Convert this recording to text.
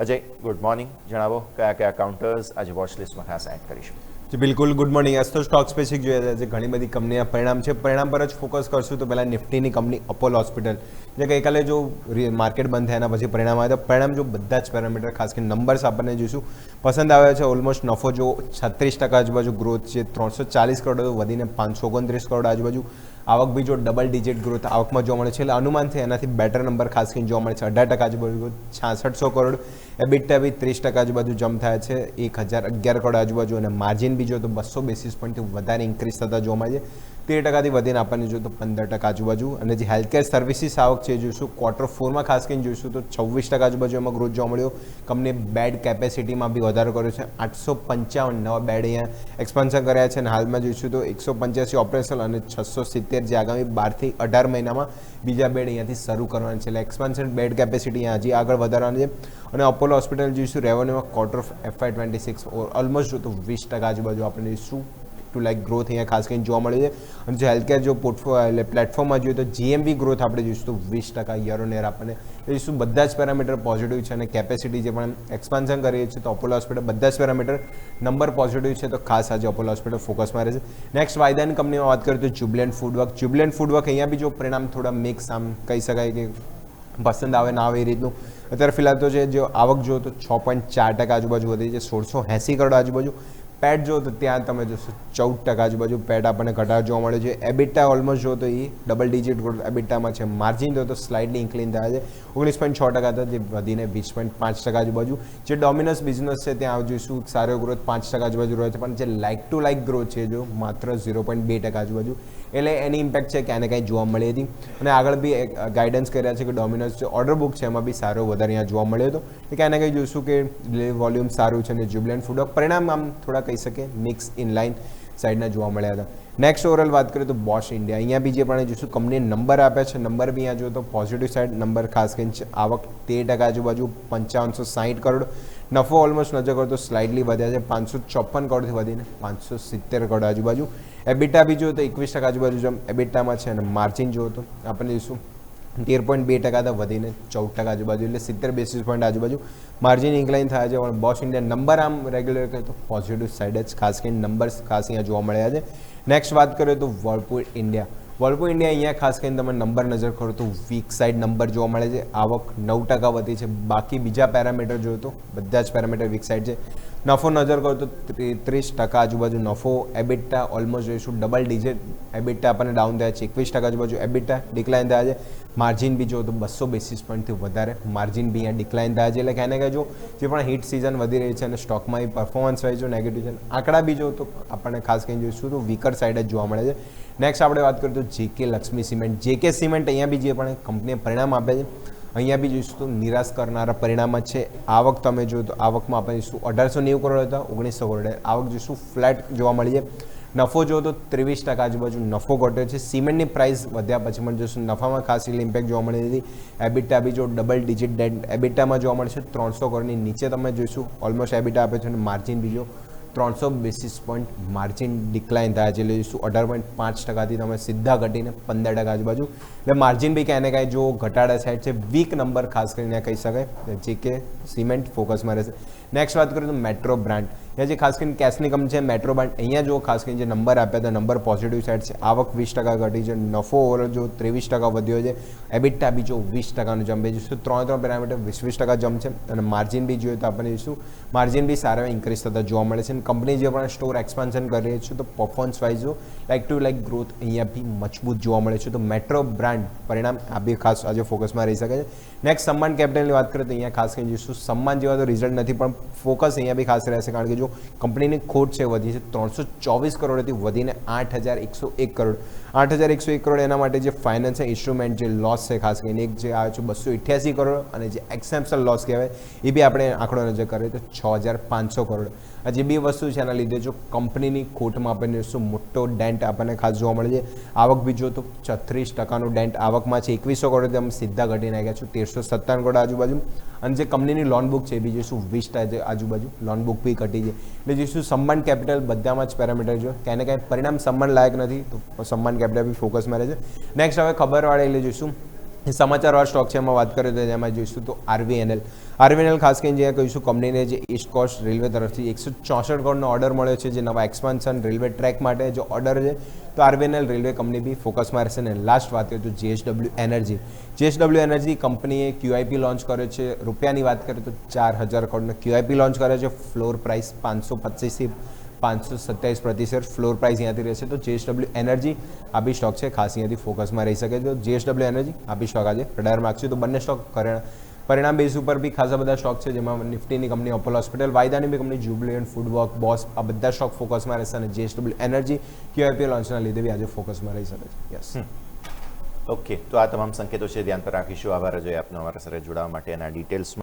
Ajay, good morning. જણાવો કયા કયા કાઉન્ટર્સ આજે વોચ લિસ્ટમાં ખાસ એડ કરીશું. જી બિલકુલ, ગુડ મોર્નિંગ. આજ તો સ્ટોક સ્પેસિફિક જોઈએ છે, ઘણી બધી કંપનીના પરિણામ છે. પરિણામ પર જ ફોકસ કરશું તો પહેલાં નિફ્ટીની કંપની અપોલો હોસ્પિટલ, જે ગઈકાલે જો માર્કેટ બંધ થયા એના પછી પરિણામ આવ્યા તો પરિણામ જો બધા જ પેરામીટર ખાસ કરીને નંબર્સ આપણને જોઈશું પસંદ આવ્યા છે. ઓલમોસ્ટ નફો જો 36% આજુબાજુ ગ્રોથ છે, 340 કરોડ વધીને 529 કરોડ આજુબાજુ. આવક બી જો ડબલ ડિજિટ ગ્રોથ આવકમાં જોવા મળે છે, એટલે અનુમાન છે એનાથી બેટર નંબર ખાસ કરીને જોવા મળે છે. 18% આજુબાજુ 6600 કરોડ. એબિટા બી 30% આજુબાજુ જમ્પ થયા છે, 1011 કરોડ આજુબાજુ. અને માર્જિન બી જો તો 200 બેસિસ પોઈન્ટથી વધારે ઇન્ક્રીઝ થતા જોવા મળે છે. 13%થી વધીને આપણને જોઈએ તો 15% આજુબાજુ. અને જે હેલ્થકેર સર્વિસીસ આવક છે જોઈશું ક્વાર્ટર 4માં ખાસ કરીને જોઈશું તો 26% આજુબાજુ એમાં ગ્રોથ જોવા મળ્યો. કંપનીએ બેડ કેપેસિટીમાં બી વધારો કર્યો છે, 855 નવા બેડ અહીંયા એક્સપાન્શન કર્યા છે. અને હાલમાં જોઈશું તો 185 ઓપરેશનલ અને 670 જે આગામી 12થી 18 મહિનામાં બીજા બેડ અહીંયાથી શરૂ કરવાના છે. એટલે એક્સપાન્શન બેડ કેપેસિટી અહીંયા હજી આગળ વધારવાની છે. અને અપોલો હોસ્પિટલ જોઈશું રેવન્યુમાં ક્વાર્ટર FY26 ઓલમોસ્ટ જો તો 20% આજુબાજુ આપણે જોઈશું ટુ લાઈક ગ્રોથ અહીંયા ખાસ કરીને જોવા મળે છે. અને જો હેલ્થકેર જો એટલે પ્લેટફોર્મમાં જોઈએ તો GMV ગ્રોથ આપણે જોઈશું તો 20% યર ઓન યર આપણને જોઈશું. બધા જ પેરામીટર પોઝિટિવ છે અને કેપેસિટી જે પણ એક્સપાન્શન કરીએ છીએ તો અપોલો હોસ્પિટલ બધા જ પેરામીટર નંબર પોઝિટિવ છે, તો ખાસ આજે અપોલો હોસ્પિટલ ફોકસમાં રહેશે. નેક્સ્ટ વાયદાની કંપનીમાં વાત કરીએ તો જ્યુબિલન્ટ ફૂડવર્ક અહીંયા બી જો પરિણામ થોડા મિક્સ આમ કહી શકાય કે પસંદ આવે ના આવે એ રીતનું. અત્યારે ફિલહાલ તો છે જો આવક જો તો 6.4% આજુબાજુ વધી છે, 1680 કરોડ આજુબાજુ. પેટ જો તો ત્યાં તમે જોશો 14% આજુબાજુ પેટ આપણને ઘટાડો જોવા મળે છે. એબિટા ઓલમોસ્ટ જો તો એ ડબલ ડિજિટ ગ્રોથ એબિટામાં છે. માર્જિન જો તો સ્લાઇડલી ઇન્ક્લીન થાય છે, 19.6% હતા જે વધીને 20.5% આજુબાજુ. જે ડોમિનસ બિઝનેસ છે ત્યાં જોઈશું સારો ગ્રોથ 5% આજુબાજુ રહ્યો છે, પણ જે લાઇક ટુ લાઇક ગ્રોથ છે જો માત્ર 0.2% આજુબાજુ. એટલે એની ઇમ્પેક્ટ છે ક્યાંને કાંઈ જોવા મળી હતી. અને આગળ બી ગાઈડન્સ કર્યા છે કે ડોમિનોઝ જે ઓર્ડર બુક છે એમાં બી સારો વધારે અહીંયા જોવા મળ્યો હતો. એ ક્યાંને કંઈ જોઈશું કે વોલ્યુમ સારું છે. અને જ્યુબિલન્ટ ફૂડવર્ક પરિણામ આમ થોડા કહી શકીએ મિક્સ ઇન લાઇન સાઈડના જોવા મળ્યા હતા. નેક્સ્ટ ઓવરઓલ વાત કરીએ તો બોશ ઇન્ડિયા, અહીંયા બી જે પણ જોઈશું કંપનીએ નંબર આપ્યા છે, નંબર બી અહીંયા જોઈએ તો પોઝિટિવ સાઈડ નંબર ખાસ કરીને છે. આવક 13% આજુબાજુ 5560 કરોડ. નફો ઓલમોસ્ટ નજર કરો તો સ્લાઇડલી વધ્યા છે, 554 કરોડથી વધીને 570 કરોડ આજુબાજુ. એબિટા બી જોઈએ તો 21% આજુબાજુ જેમ એબિટામાં છે. અને માર્જિન જુઓ તો આપણે જોઈશું 13.2% વધીને 14% આજુબાજુ, એટલે 70 બેસિસ પોઈન્ટ આજુબાજુ માર્જિન ઇન્ક્લાઇન થયા છે. પણ બોશ ઇન્ડિયા નંબર આમ રેગ્યુલર કહે તો પોઝિટિવ સાઇડ જ ખાસ કરીને નંબર્સ ખાસ અહીંયા જોવા મળ્યા છે. નેક્સ્ટ વાત કરીએ તો વર્લપુલ ઇન્ડિયા અહીંયા ખાસ કરીને તમે નંબર નજર કરો તો વીક સાઇડ નંબર જોવા મળે છે. આવક 9% વધી છે, બાકી બીજા પેરામીટર જોઈએ તો બધા જ પેરામીટર વીક સાઇડ છે. નફો નજર કરો તો 30% આજુબાજુ નફો. એબિટા ઓલમોસ્ટ જોઈશું ડબલ ડિજિટ એબિટા આપણને ડાઉન થયા છે, 21% આજુબાજુ એબિટા ડિક્લાઇન થયા છે. માર્જિન બી જો તો 200 બેસિસ પોઈન્ટથી વધારે માર્જિન બી અહીંયા ડિક્લાઇન થયા છે. એટલે ક્યાંને ક્યાં જો જે પણ હિટ સિઝન વધી રહી છે અને સ્ટોકમાં એ પરફોર્મન્સ વાઇઝ જો નેગેટિવ છે, આંકડા બી જો તો આપણને ખાસ કરીને જોઈશું તો વીકર સાઇડ જ જોવા મળે છે. નેક્સ્ટ આપણે વાત કરીએ તો જેકે લક્ષ્મી સિમેન્ટ. જેકે સિમેન્ટ અહીંયા બી જે પણ કંપનીએ પરિણામ આપે છે અહીંયા બી જોઈશું તો નિરાશ કરનારા પરિણામ જ છે. આવક તમે જો તો આવકમાં આપણે જોઈશું 1890 કરોડ હતા, 1900 કરોડ આવક જોઈશું ફ્લેટ જોવા મળી છે. નફો જો તો 23% આજુબાજુ નફો ઘટ્યો છે. સિમેન્ટની પ્રાઇસ વધ્યા પછી પણ જોઈશું નફામાં ખાસ એટલે ઇમ્પેક્ટ જોવા મળી હતી. એબિટા બી જો ડબલ ડિજિટ ડેટ એબિટામાં જોવા મળશે, 300 કરોડની નીચે તમે જોઈશું ઓલમોસ્ટ એબિટા આપે છે. અને માર્જિન બીજો 300 બેસિસ પોઈન્ટ માર્જિન ડિક્લાઇન થાય છે, એટલે જોઈશું 18.5%થી તમે સીધા ઘટીને 15% આજુબાજુ. એટલે માર્જિન બી ક્યાંને કાંઈ જો ઘટાડા સાઈડ છે, વીક નંબર ખાસ કરીને કહી શકાય. જે કે સિમેન્ટ ફોકસમાં રહેશે. નેક્સ્ટ વાત કરીએ તો મેટ્રો બ્રાન્ડ, અહીંયા જે ખાસ કરીને કેશની કંપની છે મેટ્રો બ્રાન્ડ, અહીંયા જો ખાસ કરીને જે નંબર આપ્યા હતા નંબર પોઝિટિવ સાઈડ છે. આવક 20% ઘટી છે, નફો ઓવરઓલ જો 23% વધ્યો છે. એબિટા બી જો 20%નું જમ્પ છે, 3 પેરામીટર 20% જમ્પ છે. અને માર્જિન બી જોઈએ તો આપણે જોઈશું માર્જિન બી સારા ઇન્ક્રીઝ થતા જોવા મળે છે. કંપની જે પણ સ્ટોર એક્સપાન્શન કરી રહી છે તો પરફોર્મન્સ વાઇઝ જો લાઇક ટુ લાઇક ગ્રોથ અહીંયા બી મજબૂત જોવા મળે છે. તો મેટ્રો બ્રાન્ડ પરિણામ આ બી ખાસ આજે ફોકસમાં રહી શકે છે. નેક્સ્ટ સમ્માન કેપિટલની વાત કરીએ તો અહીંયા ખાસ કરીને જોઈશું સમ્માન જેવા તો રિઝલ્ટ નથી, પણ ફોકસ અહીંયા બી ખાસ રહેશે. કારણ કે જો કંપનીની ખોટ છે વધી છે 324 કરોડથી વધીને 8101 કરોડ. 8101 કરોડ એના માટે જે ફાઇનાન્શિયલ ઇન્સ્ટ્રુમેન્ટ જે લોસ છે ખાસ કરીને એક જે આવે છે 288 કરોડ, અને જે એક્સેપ્શનલ લોસ કહેવાય એ બી આપણે આંકડો નજર કરીએ તો 6500 કરોડ. આ જે બી વસ્તુ છે એના લીધે જો કંપનીની ખોટમાં આપણને શું મોટો ડેન્ટ આપણને ખાસ જોવા મળે છે. આવક બી જો તો 36%નું ડેન્ટ આવકમાં છે, 2100 કરોડથી અમે સીધા ઘટી નાખ્યા છું 1357 કરોડ આજુબાજુ. અને જે કંપનીની લોન બુક છે એ બી જોઈશું 20% આજુબાજુ લોન બુક બી ઘટી છે. એટલે જોઈશું સમ્માન કેપિટલ બધામાં જ પેરામીટર જો ક્યાંને કાંઈ પરિણામ સમ્માન લાયક નથી તો સમ્માન કેપિટલ બી ફોકસમાં રહે છે. નેક્સ્ટ હવે ખબરવાળે એટલે જોઈશું સમાચારવાળા સ્ટોક છે એમાં વાત કરીએ તો એમાં જોઈશું તો આરવીએનએલ ખાસ કરીને જ્યાં કહીશું કંપનીને જે ઈસ્ટ કોસ્ટ રેલવે તરફથી 164 કરોડનો ઓર્ડર મળ્યો છે જે નવા એક્સપાન્શન રેલવે ટ્રેક માટે જો ઓર્ડર છે તો આરવીએનએલ રેલવે કંપની બી ફોકસમાં રહેશે. અને લાસ્ટ વાત કરીએ તો જેએસડબલ્યુ એનર્જી કંપનીએ ક્યુઆઈપી લોન્ચ કર્યો છે. રૂપિયાની વાત કરીએ તો 4000 કરોડનો ક્યુઆઈપી લોન્ચ કર્યો છે. Floor price 525 527 share floor price અહીંયાથી રહેશે. તો જેએસડબલ્યુ એનર્જી આ બી સ્ટોક છે ખાસ અહીંયાથી ફોકસમાં રહી શકે. તો જેએસડબલ્યુ એનર્જી આ બી સ્ટોક આજે રડારમાં રાખશું. તો બંને સ્ટોક પરિણામ બેઝ ઉપર બી ખાસા બધા સ્ટોક છે જેમાં નિફ્ટીની કંપની અપોલો હોસ્પિટલ, વાયદાની બી કંપની જ્યુબિલન્ટ ફૂડવર્ક, બોસ આ બધા સ્ટોક ફોકસમાં રહેશે. અને જેએસડબલ્યુ એનર્જી ક્યુઆઈપી લોન્ચના લીધે બી આજે ફોકસમાં રહી શકે છે. યસ. ઓકે, તો આ તમામ સંકેતો છે ધ્યાન પર રાખીશું. આભાર અજય આપનો અમારા સાથે જોડાવા માટે એના ડિટેલ્સમાં.